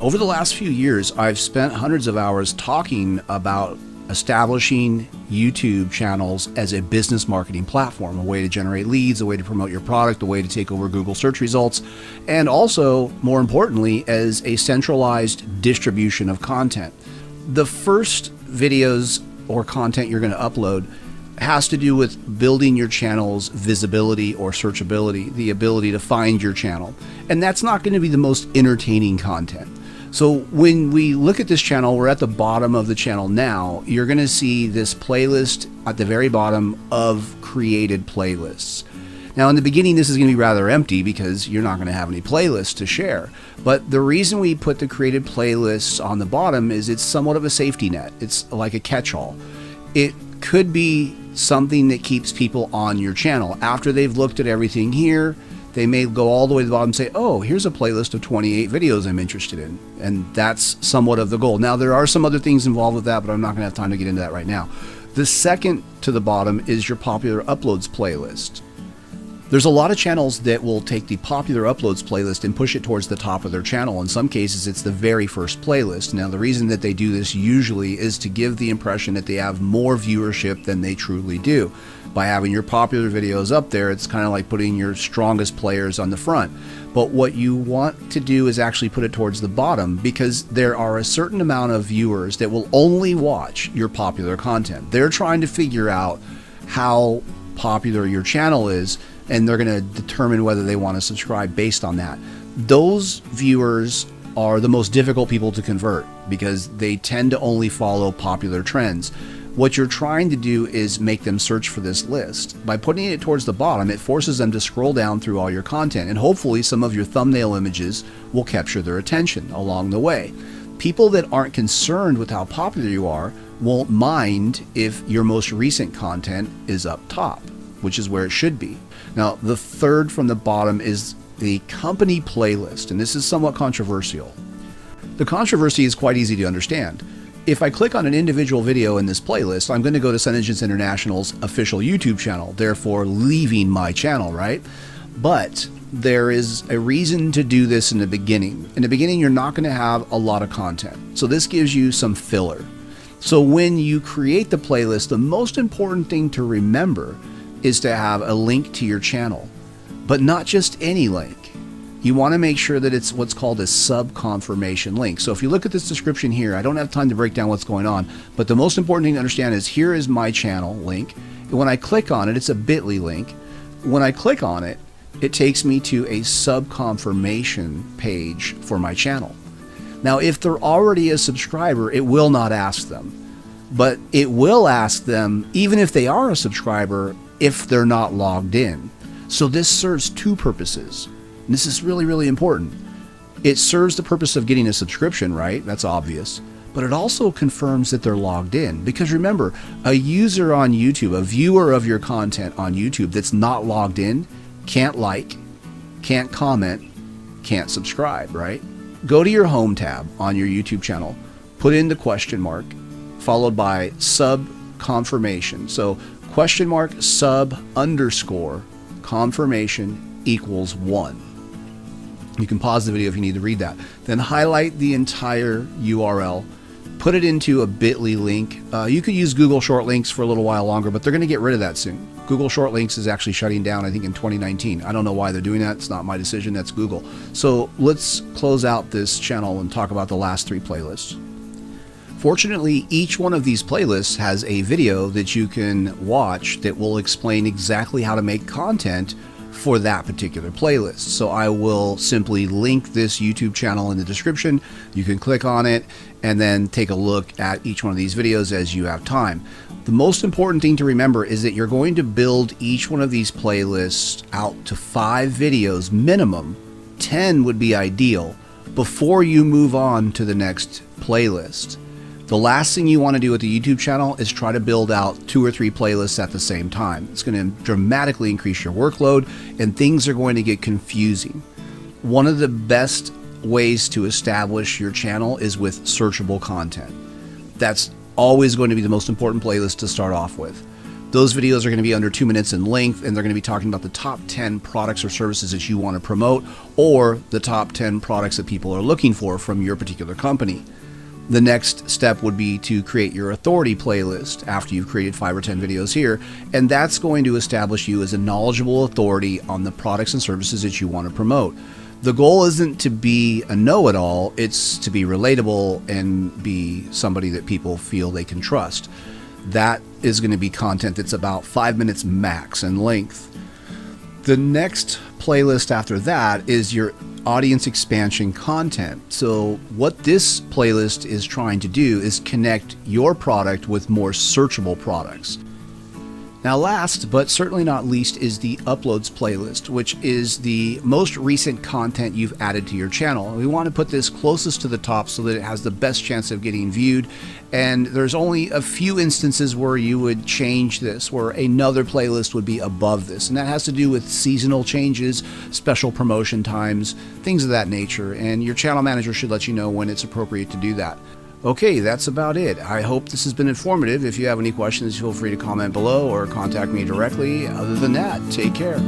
Over the last few years, I've spent hundreds of hours talking about establishing YouTube channels as a business marketing platform, a way to generate leads, a way to promote your product, a way to take over Google search results, and also, more importantly, as a centralized distribution of content. The first videos or content you're going to upload has to do with building your channel's visibility or searchability, the ability to find your channel. And that's not going to be the most entertaining content. So when we look at this channel, we're at the bottom of the channel now. You're going to see this playlist at the very bottom of created playlists. Now in the beginning, this is going to be rather empty because you're not going to have any playlists to share. But the reason we put the created playlists on the bottom is it's somewhat of a safety net. It's like a catch-all. It could be something that keeps people on your channel. After they've looked at everything here, they may go all the way to the bottom and say, oh, here's a playlist of 28 videos I'm interested in. And that's somewhat of the goal. Now, there are some other things involved with that, but I'm not going to have time to get into that right now. The second to the bottom is your popular uploads playlist. There's a lot of channels that will take the popular uploads playlist and push it towards the top of their channel. In some cases, it's the very first playlist. Now, the reason that they do this usually is to give the impression that they have more viewership than they truly do. By having your popular videos up there, it's kind of like putting your strongest players on the front. But what you want to do is actually put it towards the bottom, because there are a certain amount of viewers that will only watch your popular content. They're trying to figure out how popular your channel is, and they're going to determine whether they want to subscribe based on that. Those viewers are the most difficult people to convert because they tend to only follow popular trends. What you're trying to do is make them search for this list. By putting it towards the bottom, it forces them to scroll down through all your content, and hopefully some of your thumbnail images will capture their attention along the way. People that aren't concerned with how popular you are won't mind if your most recent content is up top, which is where it should be. Now, the third from the bottom is the company playlist, and this is somewhat controversial. The controversy is quite easy to understand. If I click on an individual video in this playlist, I'm going to go to SendEngines International's official YouTube channel, therefore leaving my channel, right? But there is a reason to do this in the beginning. In the beginning, you're not going to have a lot of content. So this gives you some filler. So when you create the playlist, the most important thing to remember is to have a link to your channel, but not just any link. You want to make sure that it's what's called a sub-confirmation link. So if you look at this description here, I don't have time to break down what's going on, but the most important thing to understand is here is my channel link. And when I click on it, it's a bit.ly link. When I click on it, it takes me to a sub-confirmation page for my channel. Now, if they're already a subscriber, it will not ask them, but it will ask them, even if they are a subscriber, if they're not logged in. So this serves two purposes. And this is really, really important. It serves the purpose of getting a subscription, right? That's obvious. But it also confirms that they're logged in. Because remember, a user on YouTube, a viewer of your content on YouTube that's not logged in, can't like, can't comment, can't subscribe, right? Go to your home tab on your YouTube channel, put in the question mark, followed by sub confirmation. So question mark sub underscore confirmation equals 1. You can pause the video if you need to read that. Then highlight the entire URL, put it into a bit.ly link. You could use Google Short Links for a little while longer, but they're going to get rid of that soon. Google Short Links is actually shutting down, I think, in 2019. I don't know why they're doing that. It's not my decision. That's Google. So let's close out this channel and talk about the last 3 playlists. Fortunately, each one of these playlists has a video that you can watch that will explain exactly how to make content for that particular playlist. So I will simply link this YouTube channel in the description. You can click on it and then take a look at each one of these videos as you have time. The most important thing to remember is that you're going to build each one of these playlists out to 5 videos minimum. 10 would be ideal before you move on to the next playlist. The last thing you want to do with the YouTube channel is try to build out 2 or 3 playlists at the same time. It's going to dramatically increase your workload and things are going to get confusing. One of the best ways to establish your channel is with searchable content. That's always going to be the most important playlist to start off with. Those videos are going to be under 2 minutes in length, and they're going to be talking about the top 10 products or services that you want to promote, or the top 10 products that people are looking for from your particular company. The next step would be to create your authority playlist after you've created 5 or 10 videos here, and that's going to establish you as a knowledgeable authority on the products and services that you want to promote. The goal isn't to be a know-it-all, it's to be relatable and be somebody that people feel they can trust. That is going to be content that's about 5 minutes max in length. The next playlist after that is your audience expansion content. So what this playlist is trying to do is connect your product with more searchable products. Now, last but certainly not least is the uploads playlist, which is the most recent content you've added to your channel. We want to put this closest to the top so that it has the best chance of getting viewed. And there's only a few instances where you would change this, where another playlist would be above this. And that has to do with seasonal changes, special promotion times, things of that nature. And your channel manager should let you know when it's appropriate to do that. Okay, that's about it. I hope this has been informative. If you have any questions, feel free to comment below or contact me directly. Other than that, take care.